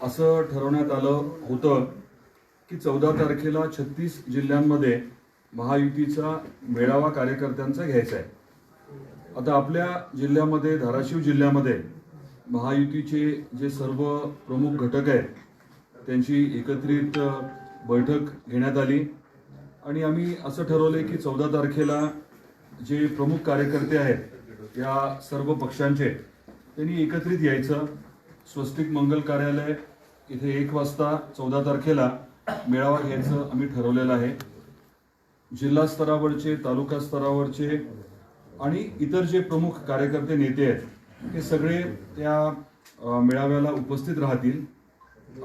असं ठरवण्यात आलं होतं की 14 तारखेला 36 जिल्ह्यांमध्ये महायुतीचा मेळावा कार्यकर्त्यांचा घ्यायचा आहे. आता आपल्या जिल्ह्यामध्ये, धाराशिव जिल्ह्यामध्ये महायुतीचे जे सर्व प्रमुख घटक आहेत त्यांची एकत्रित बैठक घेण्यात आली आणि आम्ही असं ठरवलंय की 14 तारखेला जे प्रमुख कार्यकर्ते आहेत या सर्व पक्षांचे त्यांनी एकत्रित यायचं. स्वस्तिक मंगल कार्यालय इथे 1 वाजता 14 तारखेला मेळावा घ्यायचं आम्ही ठरवलेलं आहे. जिल्हा स्तरावरचे, तालुका स्तरावरचे आणि इतर जे प्रमुख कार्यकर्ते नेते आहेत ते सगळे त्या मेळाव्याला उपस्थित राहतील.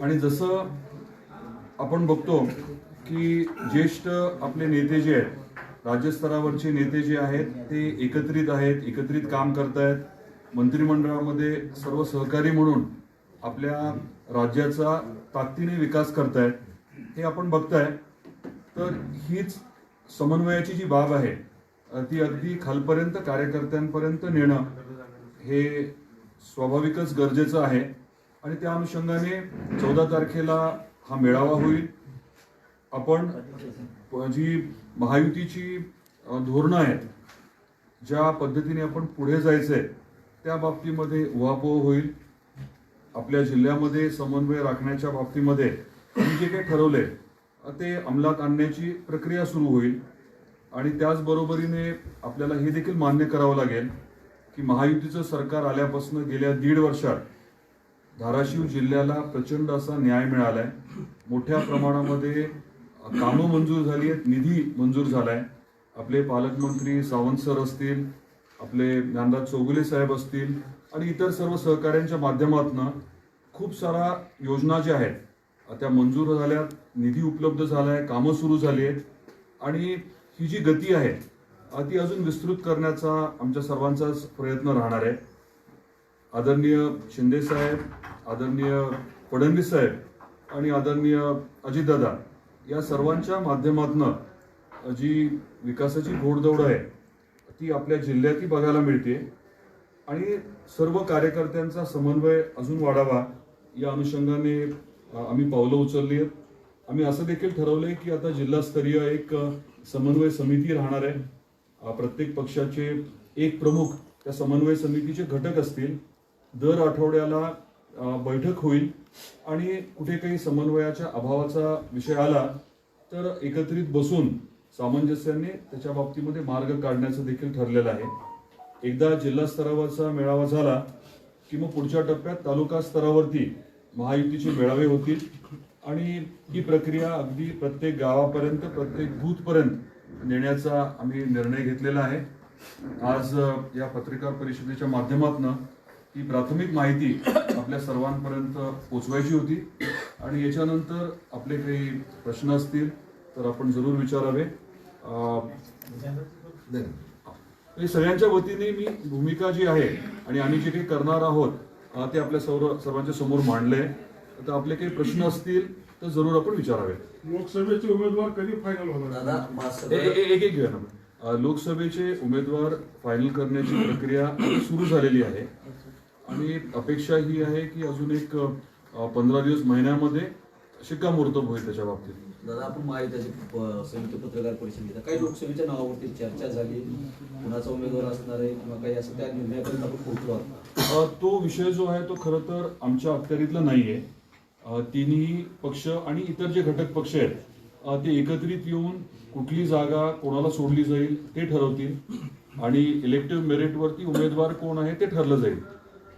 आणि जसं आपण बघतो की ज्येष्ठ आपले नेते जे आहेत, राज्यस्तरावरचे नेते जे आहेत ते एकत्रित आहेत, एकत्रित काम करतायत. मंत्रिमंडळामध्ये सर्व सहकारी म्हणून आपल्या राज्याचा ताकदीने विकास करतायत हे आपण बघताय. तर हीच समन्वयाची जी बाब आहे ती अगदी खालपर्यंत कार्यकर्त्यांपर्यंत नेणं हे स्वाभाविकच गरजेचं आहे. आणि त्या अनुषंगाने 14 तारखेला हा मेळावा होईल. आपण जी महायुतीची धोरणं आहेत, ज्या पद्धतीने आपण पुढे जायचंय त्या बाबतीमध्ये उहापोह होईल. आपल्या जिल्ह्यामध्ये समन्वय राखण्याच्या बाबतीमध्ये मी जे काही ठरवलंय ते अंमलात आणण्याची प्रक्रिया सुरू होईल. आणि त्याचबरोबरीने आपल्याला हे देखील मान्य करावं लागेल की महायुतीचं सरकार आल्यापासून गेल्या 1.5 वर्षात धाराशिव जिल्ह्याला प्रचंड असा न्याय मिळालाय. मोठ्या प्रमाणामध्ये कामं मंजूर झाली आहेत, निधी मंजूर झालाय. आपले पालकमंत्री सावंत सर असतील, आपले ज्ञानराज चौगुले साहेब असतील आणि इतर सर्व सहकाऱ्यांच्या माध्यमातून खूप साऱ्या योजना ज्या आहेत त्या मंजूर झाल्यात, निधी उपलब्ध झालाय, कामं सुरू झाली आहेत. आणि ही जी गती आहे ती अजून विस्तृत करण्याचा आमच्या सर्वांचाच प्रयत्न राहणार आहे. आदरणीय शिंदे साहेब, आदरणीय फडणवीस साहेब आणि आदरणीय अजितदादा या सर्वांच्या माध्यमातून जी विकासाची घोडदौड आहे ती आपल्या जिल्ह्यातही बघायला मिळते. आणि सर्व कार्यकर्त्यांचा समन्वय अजून वाढावा या अनुषंगाने आम्ही पावलं उचलली आहेत. आम्ही असं देखील ठरवलंय की आता जिल्हास्तरीय एक समन्वय समिती राहणार आहे. प्रत्येक पक्षाचे एक प्रमुख त्या समन्वय समितीचे घटक असतील. दर आठवड्याला बैठक होईल आणि कुठे काही समन्वयाच्या अभावाचा विषय आला तर एकत्रित बसून सामंजस्याने त्याच्या बाबतीमध्ये मार्ग काढण्याचं देखील ठरलेलं आहे. एकदा जिल्हा स्तरावरचा मेळावा झाला की मग पुढच्या टप्प्यात तालुका स्तरावरती महायुतीचे मेळावे होतील आणि ही प्रक्रिया अगदी प्रत्येक गावापर्यंत, प्रत्येक बूथपर्यंत नेण्याचा आम्ही निर्णय घेतलेला आहे. आज या पत्रकार परिषदेच्या माध्यमातून ही प्राथमिक माहिती आपल्या सर्वांपर्यंत पोहोचवायची होती. आणि याच्यानंतर आपले काही प्रश्न असतील तर आपण जरूर विचारावे. सगळ्यांच्या वतीने मी भूमिका जी आहे आणि आम्ही जे काही करणार आहोत ते आपल्या सर्वांच्या समोर मांडले. तर आपले काही प्रश्न असतील तर जरूर आपण विचारावे. लोकसभेचे उमेदवार कधी फायनल होणार? एक घेऊया ना. लोकसभेचे उमेदवार फायनल करण्याची प्रक्रिया सुरू झालेली आहे आणि अपेक्षा ही आहे की अजून एक 15 दिवस, महिन्यामध्ये शिक्कामोर्तब होईल त्याच्या बाबतीत. दादा, आपण महायुतीची संयुक्त पत्रकार परिषद घेता, काही लोकसभेच्या नावावरती चर्चा झाली, कुणाचा उमेदवार असणार आहे किंवा काही असं त्या निर्णयापर्यंत आपण पोहोचलो आहोत? तो विषय जो आहे तो खरं तर आमच्या अखत्यारीतला नाहीये. तिन्ही पक्ष आणि इतर जे घटक पक्ष आहेत ते एकत्रित येऊन कुठली जागा कोणाला सोडली जाईल ते ठरवतील आणि इलेक्टिव्ह मेरिटवरती उमेदवार कोण आहे ते ठरलं जाईल.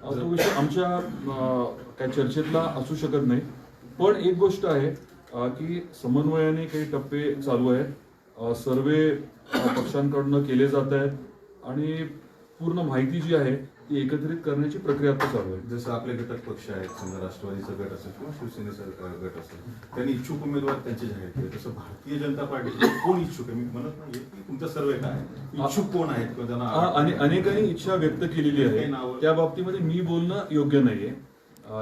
तो विषय आमच्या काय चर्चेतला असू शकत नाही. पण एक गोष्ट आहे की समन्वयाने काही टप्पे चालू आहेत, सर्वे पक्षांकडनं केले जात आहेत आणि पूर्ण माहिती जी आहे ती एकत्रित करण्याची प्रक्रिया आता चालू आहे. जसं आपले घटक पक्ष आहेत, समजा राष्ट्रवादीचा गट असेल किंवा शिवसेनेचा गट असेल, त्यांनी इच्छुक उमेदवार त्यांचे जाहीर केले. तसं भारतीय जनता पार्टी कोण इच्छुक आहे? मी म्हणत नाही की तुमचा सर्वे काय इच्छुक कोण आहेत किंवा त्यांना अनेकांनी इच्छा व्यक्त केलेली आहे. त्या बाबतीमध्ये मी बोलणं योग्य नाहीये.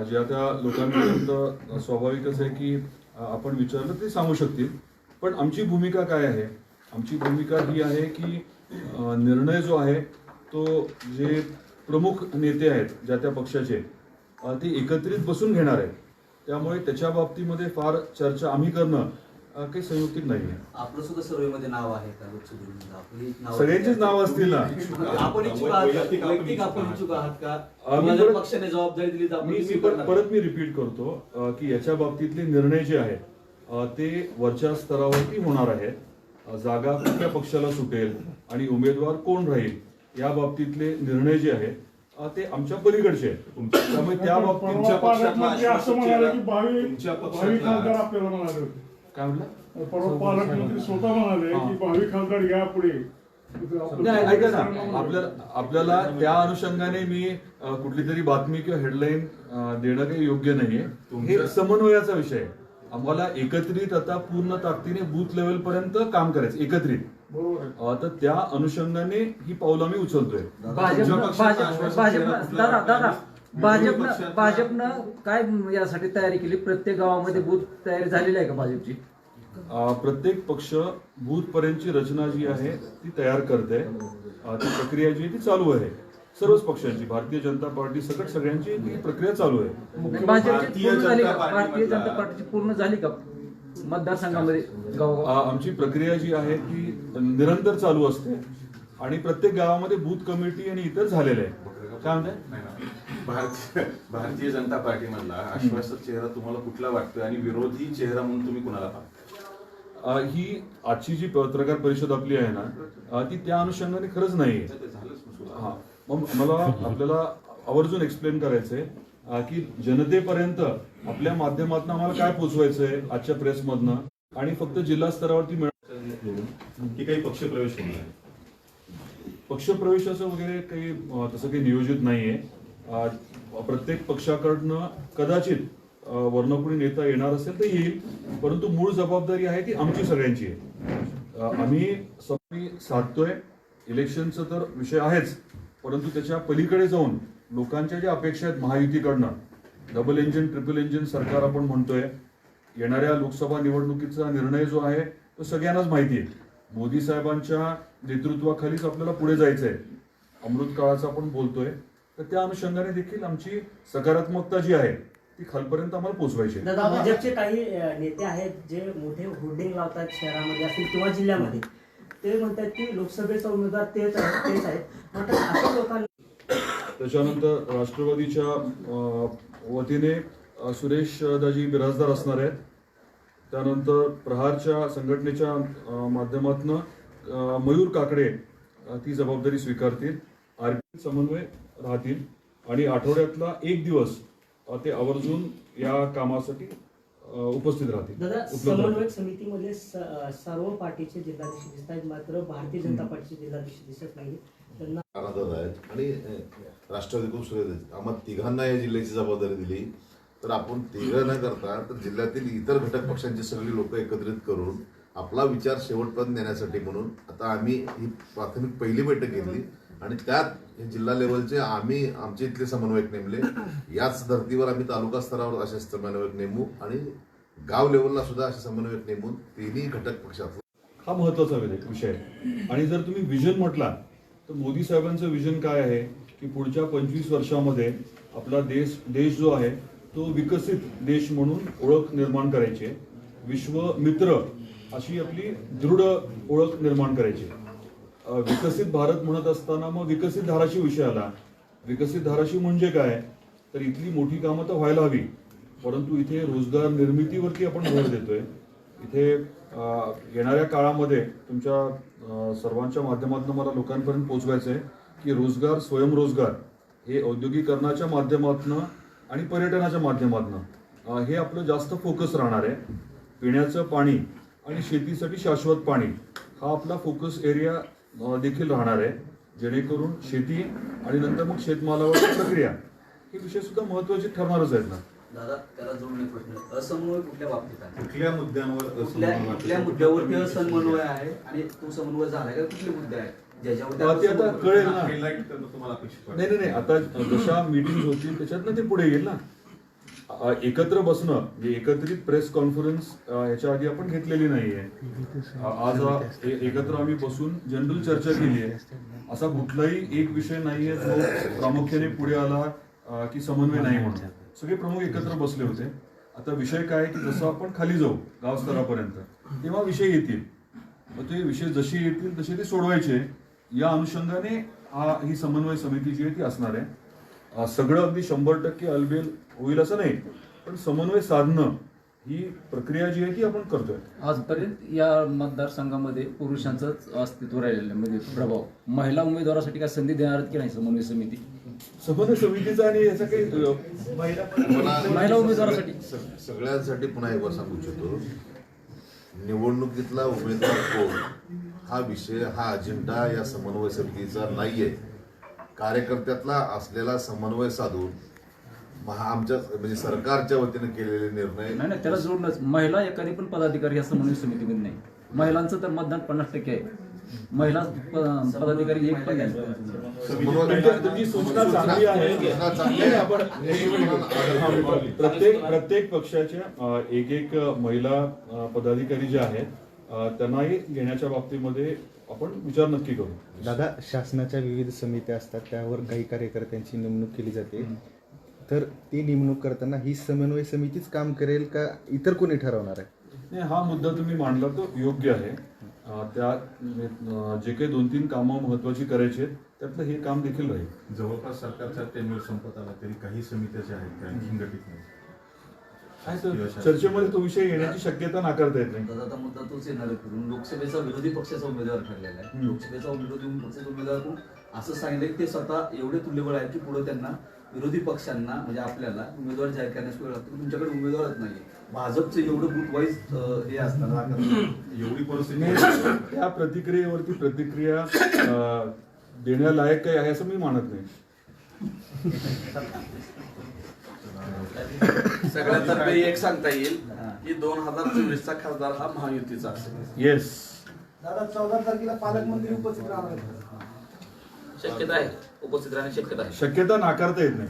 ज्या त्या लोकांपर्यंत स्वाभाविकच आहे की आपण विचारलं ते सांगू शकतील. पण आमची भूमिका काय आहे? आमची भूमिका ही आहे की निर्णय जो आहे तो जे प्रमुख नेते आहेत ज्या त्या पक्षाचे ते एकत्रित बसून घेणार आहेत. त्यामुळे त्याच्या बाबतीमध्ये फार चर्चा आम्ही करणं काही संयुक्तिक नाहीये. आपलं सुद्धा सर्वेमध्ये नाव आहे का लोकसभेमध्ये? आपली नाव सगळ्यांचीच नाव असतील ना. आपण इच्छुक आहात का? वैयक्तिक आपण इच्छुक आहात का? आम्ही जर परत- पक्षाने जबाबदारी दिली तर आपण मी ती स्वीकारणार. परत मी रिपीट करतो की याच्या बाबतीतले निर्णय जे आहेत ते वरच्या स्तरावरती होणार आहेत. जागा कुठल्या पक्षाला सुटेल आणि उमेदवार कोण राहील या बाबतीतले निर्णय जे आहेत ते आमच्या पलीकडचे आहेत. त्यामुळे त्या बाबतीत तुमच्या पक्षातला पालकमंत्री असं म्हणाले की तुमच्या भावी पक्षातला- खासदार आपल्याला म्हणाले होते. काय म्हटलं? परवा पालकमंत्री स्वतः म्हणाले की भावी खासदार यापुढे नाही, ऐका ना, आपल्याला त्या अनुषंगाने मी कुठली तरी बातमी किंवा हेडलाईन देणं काही योग्य नाहीये. हे समन्वयाचा विषय आहे. आम्हाला एकत्रित आता पूर्ण ताकदीने बूथ लेवल पर्यंत काम करायचं एकत्रित. बरोबर आहे. तर त्या अनुषंगाने ही पावलं आम्ही उचलतोय. भाजपनं काय यासाठी तयारी केली? प्रत्येक गावामध्ये बूथ तयारी झालेली आहे का भाजपची? प्रत्येक पक्ष बूथ पर्यंतची रचना जी आहे ती तयार करते. ती प्रक्रिया जी आहे ती चालू आहे. सर्वच पक्षांची, भारतीय जनता पार्टी सकट सगळ्यांची ही प्रक्रिया चालू आहे. भाजपची पूर्ण झाली का? भारतीय जनता पार्टीची पूर्ण झाली का मतदारसंघामध्ये गाव? आमची प्रक्रिया जी आहे ती निरंतर चालू असते आणि प्रत्येक गावामध्ये बूथ कमिटी आणि इतर झालेले आहे. काय म्हणताय? भारतीय जनता पार्टी मधला आश्वासक चेहरा तुम्हाला कुठला वाटतोय आणि विरोधी चेहरा म्हणून तुम्ही कुणाला पाहता? ही आजची जी पत्रकार परिषद आपली आहे ना ती त्या अनुषंगाने खरंच नाहीये. हा, मग मला आपल्याला आवर्जून एक्सप्लेन करायचंय की जनतेपर्यंत आपल्या माध्यमातून आम्हाला काय पोहोचवायचंय आजच्या प्रेसमधनं आणि फक्त जिल्हा स्तरावरती की काही पक्ष प्रवेश होणार आहे? पक्षप्रवेशाचं वगैरे काही तसं काही नियोजित नाहीये. प्रत्येक पक्षाकडनं कदाचित वर्णकुणी नेता येणार असेल तर येईल, परंतु मूळ जबाबदारी आहे ती आमची सगळ्यांची आहे. आम्ही साधतोय. इलेक्शनचं तर विषय आहेच, परंतु त्याच्या पलीकडे जाऊन लोकांच्या ज्या अपेक्षा आहेत महायुतीकडनं, डबल इंजिन ट्रिपल इंजिन सरकार आपण म्हणतोय, येणाऱ्या लोकसभा निवडणुकीचा निर्णय जो आहे तो सगळ्यांनाच माहिती आहे. मोदी साहेबांच्या नेतृत्वाखालीच आपल्याला पुढे जायचंय. अमृत काळाचं आपण बोलतोय, तर त्या अनुषंगाने देखील आमची सकारात्मकता जी आहे ती खालपर्यंत आम्हाला पोहोचवायची आहे. दादा, भाजपचे काही नेते आहेत जे मोठे होर्डिंग लावतात शहरामध्ये असतील किंवा जिल्ह्यामध्ये. ते म्हणतात की लोकसभेचा उमेदवार तेच आहेत. मात्र अशा लोकांना त्याच्यानंतर राष्ट्रवादीच्या वतीने सुरेश दाजी बिराजदार असणार आहेत. त्यानंतर प्रहारच्या संघटनेच्या माध्यमातून मयूर काकडे ती जबाबदारी स्वीकारतील. आरपी समन्वय राहतील आणि आठवड्यातला एक दिवस ते आवर्जून या कामासाठी उपस्थित राहतील. दादा, समन्वयक समितीमध्ये सर्व पार्टीचे जिल्हाध्यक्ष दिसत आहेत, मात्र भारतीय जनता पार्टीचे जिल्हाध्यक्ष दिसत नाही. त्यांना आहेत आणि राष्ट्रवादीकडून सुरेश आम्हाला तिघांना या जिल्ह्याची जबाबदारी दिली, तर आपण तिघं न करता तर जिल्ह्यातील इतर घटक पक्षांची सगळी लोक एकत्रित करून आपला विचार शेवटपर्यंत नेण्यासाठी म्हणून आता आम्ही ही प्राथमिक पहिली बैठक घेतली आणि त्यात जिल्हा लेवलचे आम्ही आमचे इथले समन्वयक नेमले. याच धर्तीवर आम्ही तालुका स्तरावर असे समन्वयक नेमू आणि गाव लेवलला सुद्धा असे समन्वयक नेमून तिन्ही घटक पक्षात. हा महत्वाचा विषय आहे. आणि जर तुम्ही विजन म्हटला तर मोदी साहेबांचं विजन काय आहे की पुढच्या 25 वर्षामध्ये आपला देश जो आहे तो विकसित देश म्हणून ओळख निर्माण करायची आहे. विश्व मित्र अशी आपली दृढ ओळख निर्माण करायची. विकसित भारत म्हणत असताना मग विकसित धाराशिव विषय आला. विकसित धाराशिव म्हणजे काय, तर इथली मोठी कामं तर व्हायला हवी, परंतु इथे रोजगार निर्मितीवरती आपण भर देतोय. इथे येणाऱ्या काळामध्ये तुमच्या सर्वांच्या माध्यमातून मला लोकांपर्यंत पोहोचवायचं आहे की रोजगार, स्वयंरोजगार हे औद्योगिकरणाच्या माध्यमातून आणि पर्यटनाच्या माध्यमातून हे आपलं जास्त फोकस राहणार आहे. पिण्याचं पाणी आणि शेतीसाठी शाश्वत पाणी हा आपला फोकस एरिया देखील राहणार आहे, जेणेकरून शेती आणि नंतर मग शेतमालावरची प्रक्रिया हे विषय सुद्धा महत्वाचे ठरणारच आहेत ना. दादा, त्याला जोडणे प्रश्न, असमन्वय कुठल्या बाबतीत आहे? कुठल्या मुद्द्यांवर कुठल्या मुद्द्यावरती असमन्वय आहे आणि तो समन्वय झाला का? कुठले मुद्दे आहेत ते आता कळेल ना. हायलाईट करणं तुम्हाला अपेक्षित नाही, आता जशा मीटिंग होतील त्याच्यातनं ते पुढे येईल ना. एकत्र बसणं म्हणजे एकत्रित प्रेस कॉन्फरन्स ह्याच्या आधी आपण घेतलेली नाहीये. आज एकत्र आम्ही बसून जनरल चर्चा केली आहे. असा कुठलाही एक विषय नाहीये जो प्रामुख्याने पुढे आला की समन्वय नाही म्हणून. सगळे प्रमुख एकत्र बसले होते. आता विषय काय की जसं आपण खाली जाऊ गाव स्तरापर्यंत तेव्हा विषय येतील, मग ते विषय जसे येतील तसे ते सोडवायचे. या अनुषंगाने ही समन्वय समिती जी आहे ती असणार आहे. सगळं अगदी 100% अलबेल होईल असं नाही, पण समन्वय साधणं ही प्रक्रिया जी आहे ती आपण करतोय. आजपर्यंत या मतदारसंघामध्ये पुरुषांचंच अस्तित्व राहिलेलं आहे, म्हणजे प्रभाव. महिला उमेदवारासाठी काय संधी देणार आहेत की नाही समन्वय समिती? समन्वय समितीचा आणि याचा काही महिला उमेदवारासाठी सगळ्यांसाठी पुन्हा एक वर सांगू इच्छितो, निवडणुकीतला उमेदवार कोण हा विषय, हा अजेंडा या समन्वय समितीचा नाहीये. कार्यकर्त्यातला असलेला समन्वय साधून आमच्या म्हणजे सरकारच्या वतीने केलेले निर्णय नाही त्याला जोडणंच. महिला एखादी पण पदाधिकारी या समन्वय समितीमध्ये नाही. महिलांचं तर मतदान 50% आहे, महिला पदाधिकारी एक पण नाही. तुमची सूचना चांगली आहे. आपण प्रत्येक पक्षाच्या एक महिला पदाधिकारी जे आहेत त्यांनाही घेण्याच्या बाबतीमध्ये आपण विचार नक्की करू. दादा, शासनाच्या विविध समित्या असतात, त्यावर काही कार्यकर्त्यांची नेमणूक केली जाते, तर ती नेमणूक करताना ही समन्वय समितीच काम करेल का इतर कोणी ठरवणार आहे? नाही, हा मुद्दा तुम्ही मांडला तो योग्य आहे. त्या जे काही 2-3 कामं महत्वाची करायची आहेत त्यातलं हे काम देखील राहील. जवळपास सरकारचा टेन्युअर संपत आला तरी काही समित्या ज्या आहेत त्या आणखी गठीत नाही. चर्चेमध्ये तो विषय येण्याची शक्यता नाकारता येत नाही. आता मुद्दा तोच येणार आहे. करून लोकसभेचा विरोधी पक्षाचा उमेदवार ठरलेला आहे. लोकसभेचा विरोधी पक्षाचा उमेदवार कोण असं सांगितलं की ते स्वतः एवढे तुल्यबळ आहेत की पुढे त्यांना विरोधी पक्षांना म्हणजे आपल्याला उमेदवार जाहीर करण्यास वेळ लागतो. तुमच्याकडे उमेदवारच नाही. भाजपचं एवढं बूथ वाईज हे असताना एवढी परिस्थिती त्या प्रतिक्रियेवरती प्रतिक्रिया देण्यालायक काही आहे असं मी मानत नाही. सगळ्यांतर्फे एक सांगता येईल की 2024चा खासदार हा महायुतीचा असेल. येस. दादा 14 तारखेला पालकमंत्री उपस्थित राहणार आहेत. शक्यता आहे, उपस्थित राहण्याची शक्यता आहे. शक्यता नाकारता येत नाही.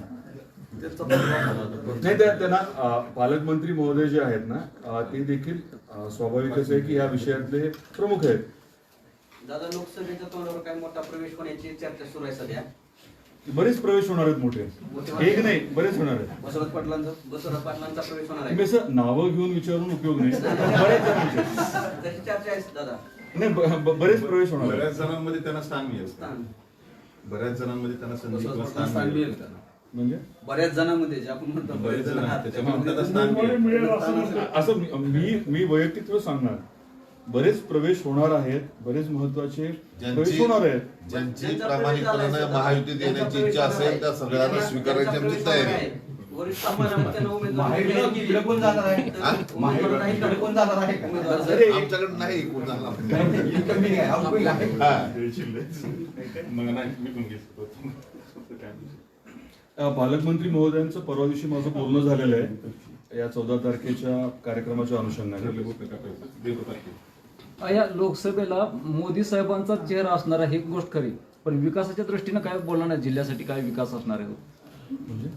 नाही त्यांना पालकमंत्री महोदय जे आहेत ना ते देखील स्वाभाविकच आहे की या विषयातले प्रमुख आहेत. दादा, लोकसभेच्या तोंडावर काय मोठा प्रवेश होण्याची चर्चा सुरू आहे सध्या. बरेच प्रवेश होणार आहेत मोठे, एक नाही बरेच होणार आहेत. बसवराज पाटलांचा प्रवेश होणार आहे. तुम्ही असं नावं घेऊन विचारून उपयोग नाही. बरेच जणांचे त्याची चर्चा आहे दादा. नाही बरेच प्रवेश होणार आहेत. बऱ्याच जणांमध्ये त्यांना स्थान मिळेल. बऱ्याच जणांमध्ये त्यांना संधी किंवा स्थान मिळेल. म्हणजे बऱ्याच जणांमध्ये जे आपण म्हणतो बरेच जण आहेत, त्याच्यामध्ये त्यांना स्थान मिळेल. असं मी वैयक्तिक तुला सांगणार, बरेच प्रवेश होणार आहेत, बरेच महत्वाचे प्रवेश होणार आहेत. ज्यांची प्रामाणिकपणे महायुतीत येण्याची इच्छा असेल त्या सगळ्यांना स्वीकारायची आमची तयारी आहे. वरिष्ठ आमदारांना उमेदवारी कोण जाणार आहे? आमच्याकडे नाही कोण जाणार. मग नाही मी पण घेतो. पालकमंत्री महोदयांचं परवा दिवशी माझं बोलणं झालेलं आहे या 14 तारखेच्या कार्यक्रमाच्या अनुषंगाने. या लोकसभेला मोदी साहेबांचा चेहरा असणार आहे ही गोष्ट खरी, पण विकासाच्या दृष्टीनं काय बोलणार नाही. जिल्ह्यासाठी काय विकास असणार आहे म्हणजे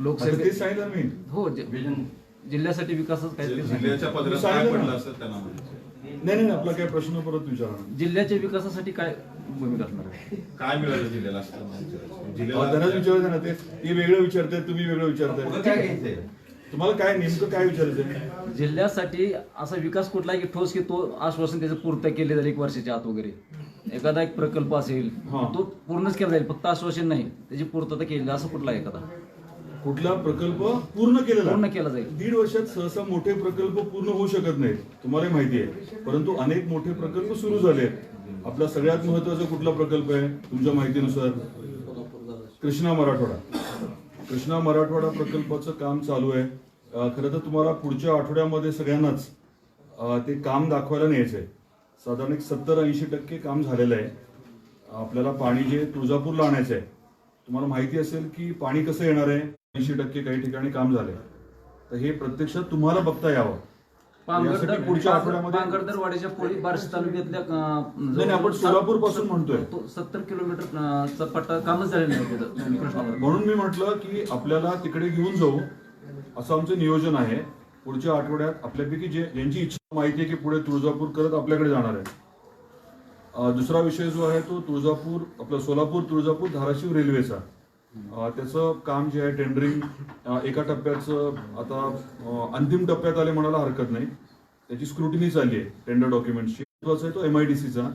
लोकसभेत? ते सांगितलं मी. हो, जिल्ह्यासाठी विकासच काय जिल्ह्याच्या पदरात काय पडलं असतं त्यांना नाही आपला काय प्रश्न परत विचारा. जिल्ह्याच्या विकासासाठी काय भूमिका असणार आहे? काय मिळालं जिल्ह्याला त्यांनाच विचारायचं ना. ते वेगळं विचारताय, तुम्ही वेगळं विचारताय. तुम्हाला काय नेमकं काय विचारायचं? जिल्ह्यासाठी असा विकास कुठला की ठोस की तो आश्वासन त्याचं पूर्ण केले जाईल 1 वर्षाच्या आत वगैरे. एखादा एक प्रकल्प असेल तो पूर्णच केला जाईल, फक्त आश्वासन नाही, त्याची पूर्तता केली असं कुठला एखादा कुठला प्रकल्प पूर्ण केला जाईल? 1.5 वर्षात सहसा मोठे प्रकल्प पूर्ण होऊ शकत नाहीत, तुम्हाला माहिती आहे. परंतु अनेक मोठे प्रकल्प सुरू झाले. आपला सगळ्यात महत्वाचा कुठला प्रकल्प आहे तुमच्या माहितीनुसार? कृष्णा मराठवाडा प्रकल्पाचं काम चालू आहे. खरं तर तुम्हाला पुढच्या आठवड्यामध्ये सगळ्यांनाच ते काम दाखवायला न्यायचं आहे. साधारण 70-80% काम झालेलं आहे. आपल्याला पाणी जे तुळजापूरला आणायचं आहे, तुम्हाला माहिती असेल की पाणी कसं येणार आहे. 80% काही ठिकाणी काम झालंय. तर हे प्रत्यक्षात तुम्हाला बघता यावं. पुढच्या आठवड्यामध्ये पांगरदरवाडीच्या पोळी बार्शी तालुक्यातल्या नाही आपण सोलापूर पासून म्हणतोय. 70 किलोमीटरचा पट्टा कामच झालेलं नाही. म्हणून मी म्हटलं की आपल्याला तिकडे घेऊन जाऊ असं आमचं नियोजन आहे. पुढच्या आठवड्यात आपल्यापैकी ज्यांची इच्छा माहिती आहे की पुढे तुळजापूर करत आपल्याकडे जाणार आहे. दुसरा विषय जो आहे तो तुळजापूर आपला सोलापूर तुळजापूर धाराशिव रेल्वेचा. त्याचं काम जे आहे टेंडरिंग एका टप्प्याचं आता अंतिम टप्प्यात आले म्हणायला हरकत नाही. त्याची स्क्रुटिनी चालली आहे टेंडर डॉक्युमेंटची. महत्वाचा आहे तो MIDCचा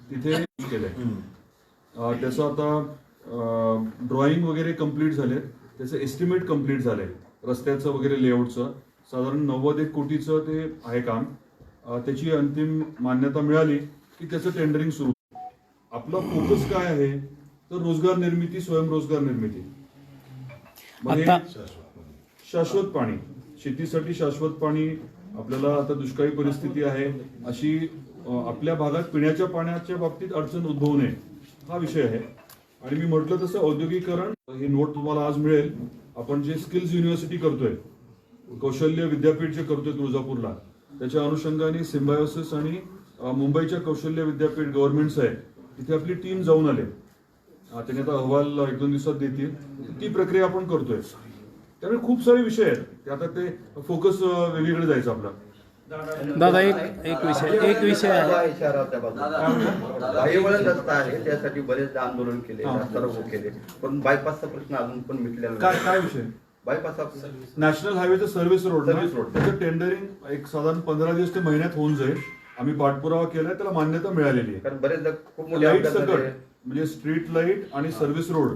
तिथे केलंय. त्याचं आता ड्रॉइंग वगैरे कम्प्लीट झाले, त्याचं एस्टिमेट कम्प्लीट झालंय, रस्त्याचं वगैरे लेआउटचं साधारण 90-1 कोटीचं ते आहे काम. त्याची अंतिम मान्यता मिळाली की त्याचं टेंडरिंग सुरू. आपला फोकस काय आहे तर रोजगार निर्मिती, स्वयंरोजगार निर्मिती. शाश्वत पाणी, शेतीसाठी शाश्वत पाणी. आपल्याला आता दुष्काळी परिस्थिती आहे, अशी आपल्या भागात पिण्याच्या पाण्याच्या बाबतीत अडचण उद्भवू नये हा विषय आहे. आणि मी म्हटलं तसं औद्योगिकरण, ही नोट तुम्हाला आज मिळेल. आपण जे स्किल्स युनिव्हर्सिटी करतोय, कौशल्य विद्यापीठ जे करतोय तुळजापूरला, त्याच्या अनुषंगाने सिम्बायोसिस आणि मुंबईच्या कौशल्य विद्यापीठ गव्हर्नमेंट्स आहे तिथे आपली टीम जाऊन आले. त्याने आता अहवाल 1-2 दिवसात देतील. ती प्रक्रिया आपण करतोय. त्यामुळे खूप सारे विषय आहेत ते. आता ते फोकस वेगळीकडे जायचं आपला. दादा एक विषय आहे. रस्ता आहे, त्यासाठी बरेच आंदोलन केले, रस्ता रोको केले, पण बायपासचा प्रश्न अजून पण मिटलेला काय काय विषय? बायपास नॅशनल हायवेचं सर्व्हिस रोड त्याचं टेंडरिंग एक साधारण 15 दिवस ते महिन्यात होऊन जाईल. आम्ही पाठपुरावा केलाय, त्याला मान्यता मिळालेली आहे. कारण बरेच खूप लाईट सकट म्हणजे स्ट्रीट लाईट आणि सर्व्हिस रोड